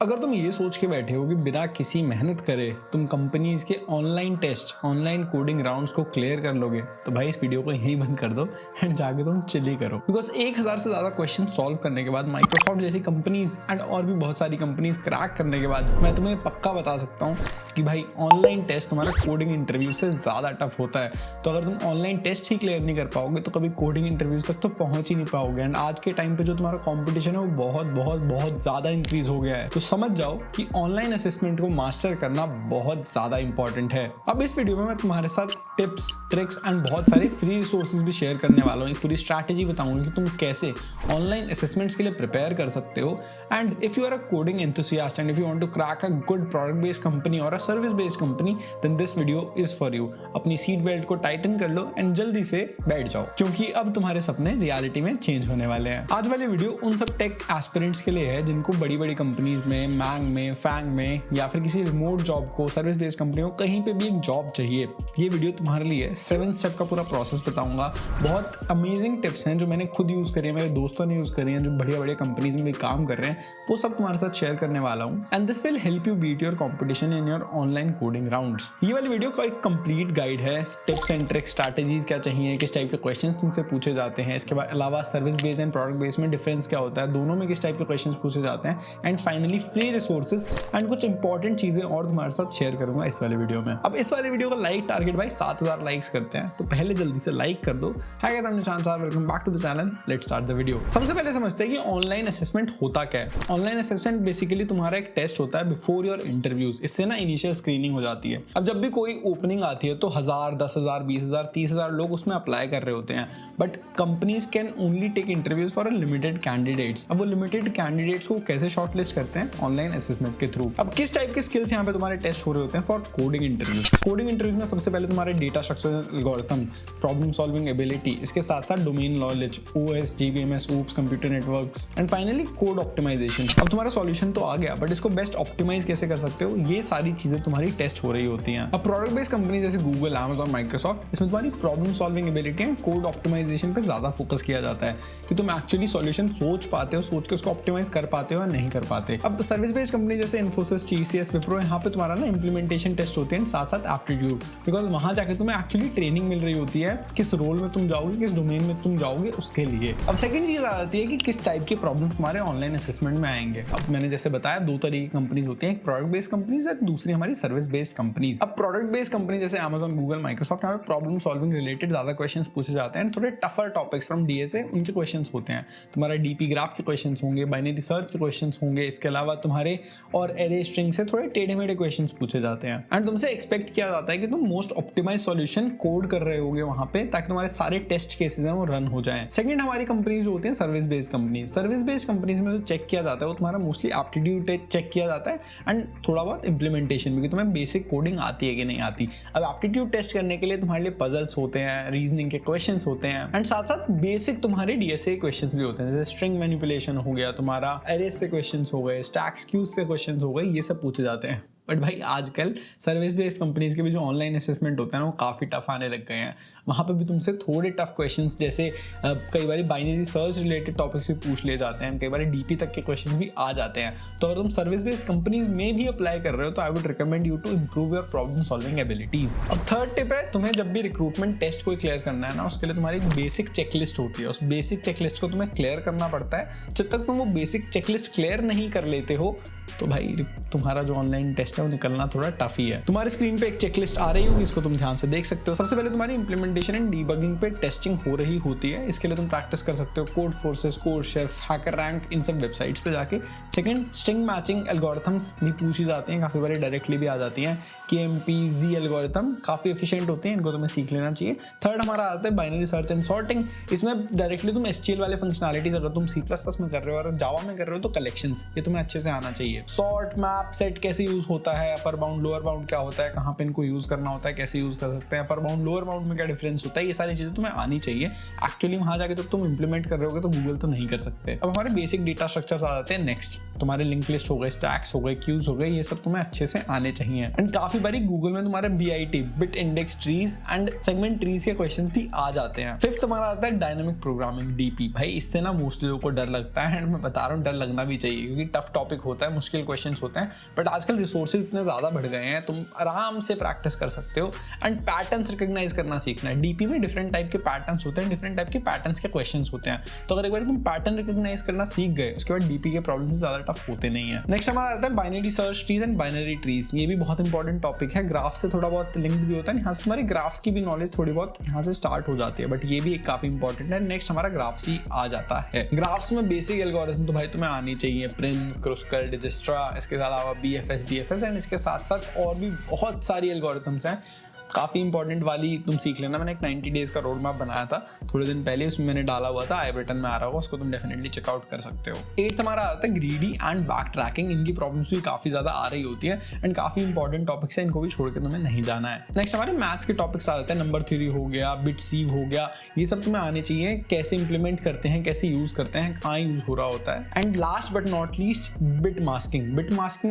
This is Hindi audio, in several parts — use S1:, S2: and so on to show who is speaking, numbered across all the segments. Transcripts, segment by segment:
S1: अगर तुम ये सोच के बैठे हो कि बिना किसी मेहनत करे तुम कंपनीज के online test, online coding rounds को क्लियर कर लोगे, तो भाई इस वीडियो को यहीं बंद कर दो एंड जाके तुम चिली करो। बिकॉज 1000 से ज्यादा क्वेश्चन सॉल्व करने के बाद, माइक्रोसॉफ्ट जैसी कंपनीज एंड और भी बहुत सारी कंपनीज क्रैक करने के बाद, मैं तुम्हें पक्का बता सकता हूँ कि भाई ऑनलाइन टेस्ट तुम्हारा कोडिंग इंटरव्यू से ज्यादा टफ होता है। तो अगर तुम ऑनलाइन टेस्ट ही क्लियर नहीं कर पाओगे तो कभी कोडिंग इंटरव्यूज तक तो पहुंच ही नहीं पाओगे। एंड आज के टाइम पे जो तुम्हारा कॉम्पिटिशन है वो बहुत बहुत बहुत ज्यादा इंक्रीज हो गया है। तो समझ जाओ कि ऑनलाइन असेसमेंट को मास्टर करना बहुत ज्यादा इंपॉर्टेंट है। अब इस वीडियो में मैं तुम्हारे साथ टिप्स, ट्रिक्स एंड बहुत सारे फ्री रिसोर्सेज भी शेयर करने वाला हूँ। एक पूरी स्ट्रैटेजी बताऊंगा कि तुम कैसे ऑनलाइन असेसमेंट्स के लिए प्रिपेयर कर सकते हो। And if you are a coding enthusiast and if you want to crack a good product based company और a service based company, then this video is for you. अपनी सीट बेल्ट को टाइटन कर लो एंड जल्दी से बैठ जाओ, क्योंकि अब तुम्हारे सपने रियलिटी में चेंज होने वाले हैं। आज वाली वीडियो उन सब टेक एस्पिरेंट्स के लिए है जिनको बड़ी बड़ी कंपनीज में, मैंग में, फैंग में या फिर किसी रिमोट जॉब को, सर्विस बेस्ड कंपनी को, कहीं पे भी एक जॉब चाहिए। ये वीडियो तुम्हारे लिए 7 स्टेप का पूरा प्रोसेस बताऊंगा। बहुत अमेजिंग टिप्स हैं जो मैंने खुद यूज करी है, मेरे दोस्तों ने यूज करी हैं, जो बढ़िया बढ़िया कंपनीज में भी काम कर रहे हैं, वो सब तुम्हारे साथ शेयर करने वाला हूँ। And this will help you beat your competition in your online coding rounds. ये वाली वीडियो का एक कंप्लीट गाइड है, टिप्स एंड ट्रिक्स, स्ट्रैटेजीज क्या चाहिए, किस टाइप के क्वेश्चन तुमसे पूछे जाते हैं, इसके अलावा service based and product based में डिफरेंस क्या होता है, दोनों में किस टाइप के क्वेश्चन पूछे जाते हैं, and finally free resources and कुछ इंपॉर्टेंट चीजें और तुम्हारे साथ शेयर करूंगा इस वाले वीडियो में। अब इस वाले वीडियो का लाइक टारगेट भाई 7000 लाइक्स करते हैं, तो पहले जल्दी से लाइक कर दो। Hi guys, I am Nishant, welcome back to the channel. Let's start the video. सबसे पहले समझते हैं कि ऑनलाइन असेसमेंट होता क्या है। ऑनलाइन असेसमेंट बेसिकली तुम्हारा एक टेस्ट होता है बिफोर योर इंटरव्यूज। इससे ना इनिशियल स्क्रीनिंग हो जाती है। अब जब भी कोई ओपनिंग आती है तो 1000, 10,000, 20,000, 30,000 लोग उसमें अप्लाई कर रहे होते हैं, but companies can only take interviews for a limited candidates. अब वो लिमिटेड कैंडिडेट्स को कैसे शॉर्टलिस्ट करते हैं? ऑनलाइन असेसमेंट के थ्रू। अब किस टाइप के स्किल्स यहाँ पे तुम्हारे टेस्ट हो रहे होते हैं for coding interviews? Coding interviews में सबसे पहले तुम्हारे data structure, algorithm, problem solving ability, इसके साथ साथ domain knowledge, OS, DBMS, OOPs, computer networks, and finally code optimization. अब तुम्हारा सॉल्यूशन तो आ गया, बट इसको बेस्ट ऑप्टिमाइज कैसे कर सकते हो, ये सारी चीजें तुम्हारी टेस्ट हो रही होती हैं। अब प्रोडक्ट बेस्ड कंपनी जैसे गूगल, अमेजॉन, माइक्रोसॉफ्ट, इसमें तुम्हारी problem solving ability and code optimization पे ज्यादा फोकस किया जाता है कि तुम एक्चुअली सॉल्यूशन सोच पाते हो, सोच के उसको ऑप्टिमाइज कर पाते हो या नहीं कर पाते। अब सर्विस बेस्ड कंपनी जैसे इन्फोसिस, टीसीएस, विप्रो, यहाँ पे तुम्हारा ना इंप्लीमेंटेशन टेस्ट होते हैं, साथ साथ एप्टीट्यूड, बिकॉज वहां जाके तुम्हें एक्चुअली ट्रेनिंग मिल रही होती है किस रोल में तुम जाओगे, किस डोमेन में तुम जाओगे उसके लिए। अब सेकंड चीज आ जाती है कि किस टाइप के प्रॉब्लम्स हमारे ऑनलाइन असेसमेंट में आएंगे। अब मैंने जैसे बताया, दो तरीके की कंपनीज होती हैं, एक प्रोडक्ट बेस्ड कंपनीज और दूसरी हमारी सर्विस बेस्ड कंपनीज। अब प्रोडक्ट बेस्ड कंपनी जैसे अमेजॉन, गूगल, माइक्रोसॉफ्ट, यहाँ पे प्रॉब्लम सॉल्विंग रिलेटेड ज्यादा क्वेश्चंस पूछे जाते हैं, थोड़े टफर टॉपिक्स फ्रॉम डीएसए उनके क्वेश्चंस होते हैं। तुम्हारा डीपी ग्राफ के क्वेश्चंस होंगे, बाइनरी सर्च के क्वेश्चंस होंगे, इसके अलावा तुम्हारे और एरे स्ट्रिंग से थोड़े टेढ़े मेढ़े क्वेश्चंस पूछे जाते हैं। एंड तुमसे एक्सपेक्ट किया जाता है कि तुम मोस्ट ऑप्टिमाइज सॉल्यूशन कोड कर रहे होगे वहां पे, ताकि तुम्हारे सारे टेस्ट केसेस हैं वो रन हो जाएं। सेकंड हमारी कंपनीज जो होती हैं service based companies. Service based companies में जो चेक किया जाता है वो तुम्हारा मोस्टली एप्टीट्यूड चेक किया जाता है एंड थोड़ा बहुत इंप्लीमेंटेशन भी, कि तुम्हें बेसिक कोडिंग आती है कि नहीं आती। अब एप्टीट्यूड टेस्ट करने के लिए तुम्हारे लिए पजल्स होते हैं, रीजनिंग के क्वेश्चंस होते हैं, एंड साथ साथ बेसिक तुम्हारे डीएसए क्वेश्चंस भी होते हैं, जैसे स्ट्रिंग मैनिपुलेशन हो गया, तुम्हारा एरेज से क्वेश्चंस हो गए, स्टैक्स क्यूज से क्वेश्चंस हो गए, ये सब पूछे जाते हैं। बट भाई आजकल सर्विस बेस्ड कंपनीज के भी जो ऑनलाइन असेसमेंट होता है ना वो काफ़ी टफ आने लग गए हैं। वहाँ पे भी तुमसे थोड़े टफ क्वेश्चंस, जैसे कई बार बाइनरी सर्च रिलेटेड टॉपिक्स भी पूछ लिए जाते हैं, कई बार डीपी तक के क्वेश्चंस भी आ जाते हैं। तो अगर तुम सर्विस बेस्ड कंपनीज में भी अप्लाई कर रहे हो तो I would recommend you to improve your problem solving abilities. अब थर्ड टिप है, तुम्हें जब भी रिक्रूटमेंट टेस्ट को क्लियर करना है ना, उसके लिए तुम्हारी बेसिक चेकलिस्ट होती है। उस बेसिक चेकलिस्ट को तुम्हें क्लियर करना पड़ता है। जब तक तुम वो बेसिक चेकलिस्ट क्लियर नहीं कर लेते हो तो भाई तुम्हारा जो ऑनलाइन टेस्ट है वो निकलना थोड़ा टफ ही है। तुम्हारे स्क्रीन पे एक चेकलिस्ट आ रही होगी, इसको तुम ध्यान से देख सकते हो। सबसे पहले तुम्हारी इंप्लीमेंटेशन एंड डीबगिंग पे टेस्टिंग हो रही होती है, इसके लिए तुम प्रैक्टिस कर सकते हो Codeforces, CodeChefs, HackerRank, इन सब वेबसाइट्स पे जाके। सेकंड, स्ट्रिंग मैचिंग एल्गोरिथम्स भी पूछी जाती हैं, काफी बार डायरेक्टली भी आ जाती हैं। KMPZ एल्गोरिथम काफी एफिशिएंट होते हैं, इनको तुम्हें सीख लेना चाहिए। थर्ड हमारा आता है बाइनरी सर्च एंड सॉर्टिंग। इसमें डायरेक्टली तुम SQL वाले फंक्शनैलिटीज, अगर तुम C++ में कर रहे हो और जावा में कर रहे हो तो कलेक्शंस, ये तुम्हें अच्छे से आना चाहिए। सॉर्ट, मैप, सेट कैसे यूज होता है, अपर बाउंड, लोअर बाउंड क्या होता है, कहाँ पे इनको यूज करना होता है, कैसे यूज कर सकते हैं, अपर बाउंड, लोअर बाउंड में क्या डिफरेंस होता है, ये सारी चीजें तुम्हें आनी चाहिए। एक्चुअली वहां जाके जब तुम इंप्लीमेंट कर रहे होगे तो गूगल तो नहीं कर सकते। अब हमारे बेसिक डेटा स्ट्रक्चर्स आ जाते हैं। नेक्स्ट तुम्हारे लिंक लिस्ट हो गए, स्टैक्स हो गए, क्यूज हो गए, ये सब तुम्हें अच्छे से आने चाहिए। एंड काफी बारी गूगल में तुम्हारे BIT, bit index trees and segment trees के क्वेश्चंस भी आ जाते हैं। फिफ्थ हमारा आता है डायनामिक प्रोग्रामिंग, DP। भाई इससे ना मोस्टली लोगों को डर लगता है, एंड मैं बता रहा हूँ डर लगना भी चाहिए, क्योंकि टफ टॉपिक होता है, मुश्किल क्वेश्चंस होते हैं, बट आजकल रिसोर्सेज इतने ज़्यादा बढ़ गए हैं, तुम आराम से प्रैक्टिस कर सकते हो। एंड पैटर्न्स रिकॉग्नाइज करना सीखना है। डीपी में डिफरेंट टाइप के पैटर्न्स होते हैं, डिफरेंट टाइप के पैटर्न्स के क्वेश्चंस होते हैं, तो अगर एक बार तुम पैटर्न रिकॉग्नाइज करना सीख गए, उसके बाद डीपी के प्रॉब्लम्स ज़्यादा टफ होते नहीं है। नेक्स्ट हमारा आता है binary search trees and binary trees. ये भी बहुत इंपॉर्टेंट टॉपिक है, ग्राफ से थोड़ा बहुत लिंक्ड भी होता है, यहाँ से तुम्हारी ग्राफ्स की भी नॉलेज थोड़ी बहुत यहाँ से स्टार्ट हो जाती है, बट ये भी काफी इंपॉर्टेंट है। नेक्स्ट हमारा ग्राफ्स ही आ जाता है। ग्राफ्स में बेसिक एल्गोरिथम तो भाई तुम्हें आनी चाहिए, प्रिम, क्रुस्कल, डिजिस्ट्रा, इसके अलावा BFS, DFS एंड इसके साथ साथ और भी बहुत सारी एल्गोरिथम्स हैं। काफ़ी इंपॉर्टेंट वाली तुम सीख लेना। मैंने एक 90 डेज का रोड मैप बनाया था थोड़े दिन पहले, उसमें मैंने डाला हुआ था, आई बटन में आ रहा होगा, उसको तुम डेफिनेटली चेकआउट कर सकते हो। 8th हमारा आता है ग्रीडी एंड बैक ट्रैकिंग। इनकी प्रॉब्लम्स भी काफ़ी ज़्यादा आ रही होती है एंड काफ़ी इंपॉर्टेंट टॉपिक्स है, इनको भी छोड़ के तुम्हें नहीं जाना है। नेक्स्ट हमारे मैथ्स के टॉपिक्स आ जाते हैं, नंबर थ्योरी हो गया, बिट सीव हो गया, ये सब तुम्हें आने चाहिए, कैसे इंप्लीमेंट करते हैं, कैसे यूज़ करते हैं, कहाँ यूज़ हो रहा होता है। And last but not least bit masking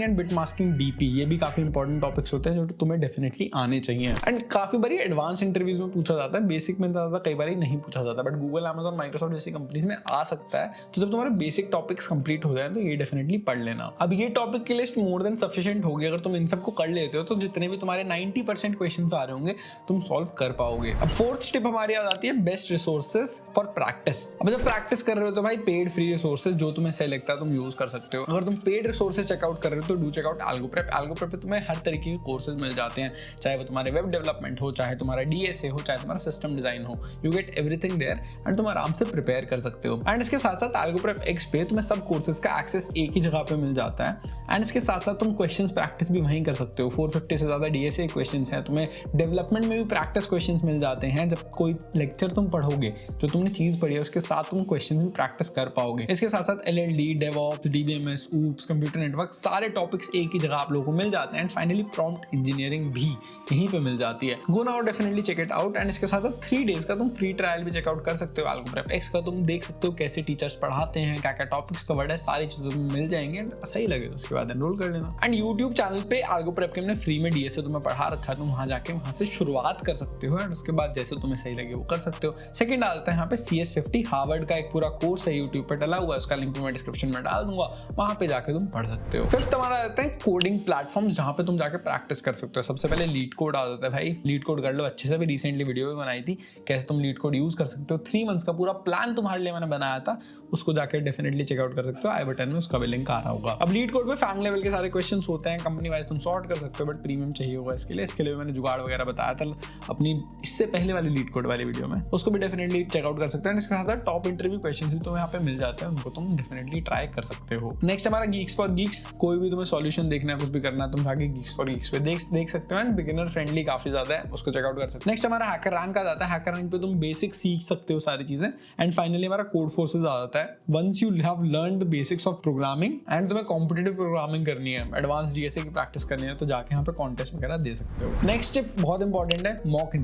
S1: and bit masking DP, ये भी काफ़ी इंपॉर्टेंट टॉपिक्स होते हैं जो तुम्हें डेफिनेटली आने चाहिए। एंड काफ़ी बारी एडवांस इंटरव्यूज में पूछा जाता है, बेसिक में ज़्यादा कई बार नहीं पूछा जाता, बट गूगल, अमेजॉन, माइक्रोसॉफ्ट जैसी कंपनीज में आ सकता है। तो जब तुम्हारे बेसिक टॉपिक्स कंप्लीट हो जाए तो ये डेफिनेटली पढ़ लेना। अब ये टॉपिक की लिस्ट मोर देन सफिशिएंट होगी, अगर तुम इन सबको कर लेते हो तो जितने भी तुम्हारे 90% क्वेश्चंस आ रहे होंगे तुम सॉल्व कर पाओगे। अब 4th टिप हमारी आ जाती है बेस्ट रिसोर्सेज फॉर प्रैक्टिस। अब जब प्रैक्टिस कर रहे हो तो भाई पेड फ्री रिसोर्सेज जो तुम्हें सही लगता है तुम यूज कर सकते हो। अगर तुम पेड रिसोर्सेज चेकआउट कर रहे हो तो डू चेकआउट एल्गोप्रेप पे तुम्हें हर तरीके के कोर्सेज मिल जाते हैं, चाहे वो तुम्हारे वेब डेवलपमेंट हो, चाहे तुम्हारा DSA हो, चाहे तुम्हारा सिस्टम डिजाइन हो, you get everything there and तुम आराम से प्रिपेयर कर सकते हो। एंड इसके साथ साथ एल्गोप्रेप X पे तुम्हें सब कोर्सेज का एक्सेस एक ही जगह पे मिल जाता है। एंड इसके साथ साथ तुम क्वेश्चंस प्रैक्टिस भी वहीं कर सकते हो। 450 से ज़्यादा DSA क्वेश्चंस हैं, तुम्हें डेवलपमेंट में भी प्रैक्टिस क्वेश्चंस मिल जाते हैं। जब कोई लेक्चर तुम पढ़ोगे, जो तुमने चीज़ पढ़ी है उसके साथ तुम क्वेश्चंस भी प्रैक्टिस कर पाओगे। इसके साथ साथ LLD, DevOps, DBMS, OOPS, computer network, सारे टॉपिक्स एक ही जगह आप लोगों को मिल जाते हैं। एंड फाइनली प्रॉम्प्ट इंजीनियरिंग भी यहीं पे मिल जाती है। Go now definitely check it out. And इसके साथ 3 डेज का तुम फ्री ट्रायल भी चेकआउट कर सकते हो। एल्गोप्रेप X का तुम देख सकते हो कैसे टीचर्स पढ़ाते हैं, क्या क्या टॉपिक्स कवर्ड है, सारी चीजें तुम्हें मिल जाएंगे। सही लगे तो उसके बाद एनरोल कर लेना। एंड यूट्यूब चैनल पे एल्गोप्रेप के हमने फ्री में DSA तुम्हें पढ़ा रखा है, तुम वहां जाके वहां से शुरुआत कर सकते हो एंड उसके बाद जैसे तुम्हें सही लगे वो कर सकते हो। सेकंड आता है यहाँ पे CS50 हार्वर्ड का एक पूरा कोर्स है, यूट्यूब पे डला हुआ है, उसका लिंक मैं डिस्क्रिप्शन में डाल दूंगा, वहां पे जाके तुम पढ़ सकते हो। फिफ्थ हमारा आता है कोडिंग प्लेटफॉर्म्स, जहां पे तुम जाके प्रैक्टिस कर सकते हो। सबसे पहले लीड कोड आ जाता है भाई, लीड कोड कर लो अच्छे से, भी रिसेंटली वीडियो भी बनाई थी कैसे तुम लीड कोड यूज कर सकते हो। 3 मंथ्स का पूरा प्लान तुम्हारे लिए मैंने बनाया था, उसको जाके डेफिनेटली चेकआउट कर सकते हो, आई बटन में उसका भी लिंक आ रहा होगा। अब लीड कोड में फैंग लेवल के सारे क्वेश्चंस होते हैं, कंपनी वाइज तुम सॉर्ट कर सकते हो, बट प्रीमियम चाहिए होगा इसके लिए मैंने जुगाड़ वगैरह बताया था अपनी इससे पहले वाली लीड कोड वाली वीडियो में, उसको भी डेफिनेटली चेकआउट कर सकते हो। इसके साथ साथ टॉप इंटरव्यू क्वेश्चंस भी तुम्हें यहाँ पे मिल जाते हैं, उनको तुम डेफिनेटली ट्राई कर सकते हो। नेक्स्ट हमारा गीक्स फॉर गीक्स, कोई भी तुम्हें सॉल्यूशन देखना है, कुछ भी करना है, तुम जाके गीक्स फॉर गीक्स पे देख सकते हो एंड बिगिनर फ्रेंडली काफी ज्यादा है, उसको चेकआउट कर सकते हो। नेक्स्ट हमारा हैकर रैंक आ जाता है, हैकर रैंक पे तुम बेसिक सीख सकते हो सारी चीजें। एंड फाइनली हमारा कोड फोर्सेस आ जाता है। Once you have learn the basics of programming and तुम्हें कॉम्पिटिटिव प्रोग्रामिंग करनी है, एडवांस DSA की प्रैक्टिस करनी है, तो जाके यहाँ पे कॉन्टेस्ट वगैरह दे सकते हो। नेक्स्ट टिप बहुत इंपॉर्टेंट है, मॉक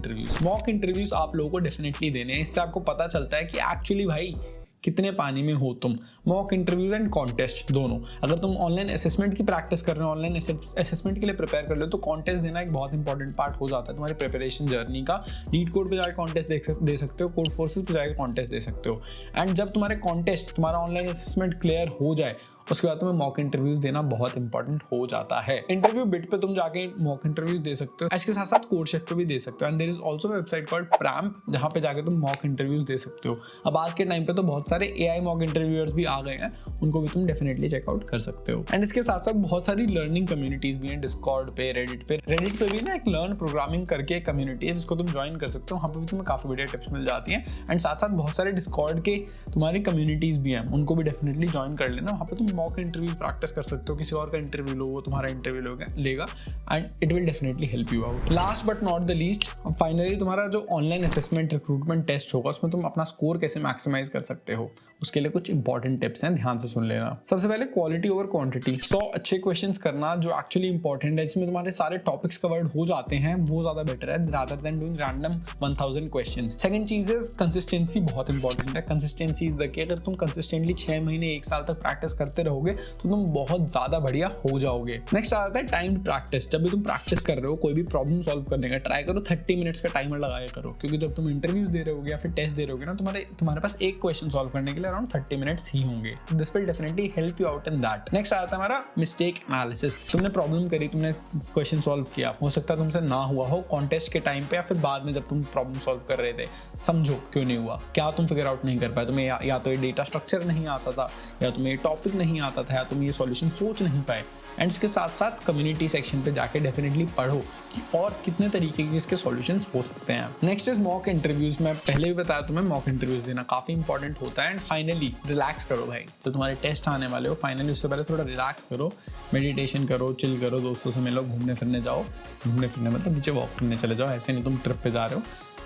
S1: इंटरव्यूज आप लोगों को डेफिनेटली देने हैं। इससे आपको पता चलता है कि एक्चुअली भाई कितने पानी में हो तुम। मॉक इंटरव्यूज एंड कॉन्टेस्ट दोनों, अगर तुम ऑनलाइन असेसमेंट की प्रैक्टिस कर रहे हो, ऑनलाइन असेसमेंट के लिए प्रिपेयर कर रहे हो, तो कॉन्टेस्ट देना एक बहुत इंपॉर्टेंट पार्ट हो जाता है तुम्हारी प्रिपरेशन जर्नी का। लीड कोड पे जाकर कॉन्टेस्ट दे सकते हो, कोड फोर्सेस पे जाकर कॉन्टेस्ट दे सकते हो। एंड जब तुम्हारा ऑनलाइन असेसमेंट क्लियर हो जाए, उसके बाद तुम्हें मॉक इंटरव्यूज देना बहुत इंपॉर्टेंट हो जाता है। इंटरव्यू बिट पे तुम जाके मॉक इंटरव्यूज दे सकते हो, इसके साथ साथ कोड शेफ पे भी दे सकते हो। And there is also website called Pramp, जहां पे जाके तुम मॉक इंटरव्यूज दे सकते हो। अब आज के टाइम पे तो बहुत सारे AI मॉक इंटरव्यूअर्स भी आ गए हैं, उनको भी तुम डेफिनेटली चेकआउट कर सकते हो। एंड इसके साथ साथ बहुत सारी लर्निंग कम्युनिटीज भी हैं, डिस्कॉर्ड पे, रेडिट पे भी ना एक लर्न प्रोग्रामिंग करके एक कम्युनिटी है जिसको तुम ज्वाइन कर सकते हो, वहाँ पे भी तुम्हें काफी बढ़िया टिप्स मिल जाती हैं। एंड साथ साथ बहुत सारे डिस्कॉर्ड के तुम्हारी कम्युनिटीज भी हैं, उनको भी डेफिनेटली ज्वाइन कर लेना, वहाँ पे तुम मॉक इंटरव्यू प्रैक्टिस कर सकते हो। किसी और का इंटरव्यू लो, वो तुम्हारा इंटरव्यू लेगा and it will definitely help you out. Last but not the least, finally तुम्हारा जो ऑनलाइन असेसमेंट रिक्रूटमेंट टेस्ट होगा, उसमें तुम अपना स्कोर कैसे मैक्सिमाइज कर सकते हो, उसके लिए कुछ इंपॉर्टेंट टिप्स हैं, ध्यान से सुन लेना। सबसे पहले क्वालिटी ओवर क्वांटिटी, 100 अच्छे क्वेश्चंस करना जो एक्चुअली इंपॉर्टेंट है, जिसमें तुम्हारे सारे टॉपिक्स कवर्ड हो जाते हैं, वो ज्यादा बेटर है rather than doing random 1000 questions. Second चीज इज कंसिस्टेंसी, बहुत इंपॉर्टेंट है। कंसिस्टेंसी इज द की, अगर तुम कंसिस्टेंटली 6 महीने 1 साल तक प्रैक्टिस करते रहोगे तो तुम बहुत ज्यादा बढ़िया हो जाओगे। नेक्स्ट आ जाता है टाइम्ड प्रैक्टिस। जब भी तुम प्रैक्टिस कर रहे हो, कोई भी प्रॉब्लम सॉल्व करने का ट्राई करो, 30 मिनट्स का टाइमर लगाया करो, क्योंकि जब तुम इंटरव्यूज दे रहे होगे या फिर टेस्ट दे रहे होगे ना, तुम्हारे पास एक क्वेश्चन सॉल्व करने के लिए अराउंड 30 मिनट्स ही होंगे। तो this will definitely help you out in that. Next आता है हमारा मिस्टेक एनालिसिस। तुमने प्रॉब्लम करी, तुमने क्वेश्चन सॉल्व किया, हो सकता है तुमसे ना हुआ हो कॉन्टेस्ट के टाइम पे या फिर बाद में जब तुम प्रॉब्लम सॉल्व कर रहे थे, समझो क्यों नहीं हुआ, क्या तुम फिगर आउट नहीं कर पाए, तुम्हें या तो ये डेटा स्ट्रक्चर नहीं आता था, या तुम्हें ये टॉपिक नहीं आता था, या तुम ये सॉल्यूशन सोच नहीं पाए। एंड इसके साथ साथ कम्युनिटी सेक्शन पे जाके डेफिनेटली पढ़ो कि और कितने तरीके के इसके सॉल्यूशंस हो सकते हैं। Next is mock interviews. मैं पहले भी बताया तुम्हें, मॉक इंटरव्यूज देना काफी इंपॉर्टेंट होता है। एंड फाइनली रिलैक्स करो भाई, तो तुम्हारे टेस्ट आने वाले हो, फाइनली उससे पहले थोड़ा रिलैक्स करो, मेडिटेशन करो, चिल करो, दोस्तों से मिलो, घूमने फिरने जाओ। घूमने फिरने मतलब नीचे वॉक करने चले जाओ, ऐसे नहीं तुम ट्रिप पे जा रहे हो।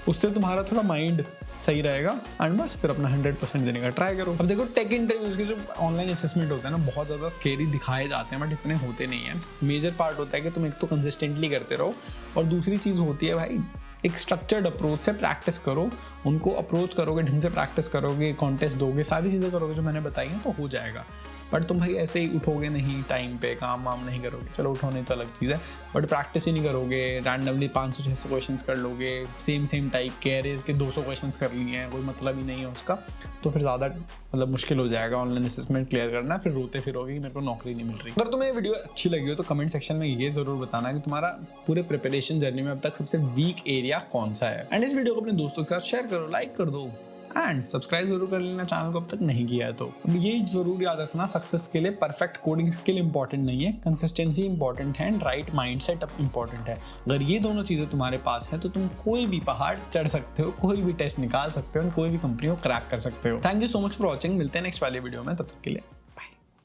S1: उससे तुम्हारा थोड़ा माइंड सही रहेगा एंड बस फिर अपना 100% देने का ट्राई करो। अब देखो टेक इंटरव्यूज के जो ऑनलाइन असेसमेंट होता है ना, बहुत ज़्यादा स्केरी दिखाए जाते हैं बट इतने होते नहीं हैं। मेजर पार्ट होता है कि तुम एक तो कंसिस्टेंटली करते रहो, और दूसरी चीज़ होती है भाई एक स्ट्रक्चर्ड अप्रोच से प्रैक्टिस करो। उनको अप्रोच करोगे, ढंग से प्रैक्टिस करोगे, कॉन्टेस्ट दोगे, सारी चीज़ें करोगे जो मैंने बताई हैं, तो हो जाएगा। बट तुम भाई ऐसे ही उठोगे नहीं टाइम पे, काम वाम नहीं करोगे, चलो उठो नहीं तो अलग चीज़ है, बट प्रैक्टिस ही नहीं करोगे, रैंडमली 500-600 क्वेश्चंस कर लोगे, सेम टाइप के एरेज के 200 क्वेश्चंस कर लिए हैं, कोई मतलब ही नहीं है उसका, तो फिर ज़्यादा मतलब मुश्किल हो जाएगा ऑनलाइन असेसमेंट क्लियर करना। फिर रोते फिरोगे कि मेरे को नौकरी नहीं मिल रही। अगर तुम्हें ये वीडियो अच्छी लगी हो तो कमेंट सेक्शन में ये जरूर बताना कि तुम्हारा पूरे प्रिपरेशन जर्नी में अब तक सबसे वीक एरिया कौन सा है। एंड इस वीडियो को अपने दोस्तों के साथ शेयर करो, लाइक कर दो एंड सब्सक्राइब जरूर कर लेना चैनल को अब तक नहीं किया है तो। अब ये जरूर याद रखना, सक्सेस के लिए परफेक्ट कोडिंग स्किल इंपॉर्टेंट नहीं है, कंसिस्टेंसी इंपॉर्टेंट है एंड राइट माइंडसेट इंपॉर्टेंट है। अगर ये दोनों चीजें तुम्हारे पास है तो तुम कोई भी पहाड़ चढ़ सकते हो, कोई भी टेस्ट निकाल सकते हो, कोई भी कंपनी को क्रैक कर सकते हो। Thank you so much for watching. मिलते हैं नेक्स्ट वाले वीडियो में, तब तक के लिए।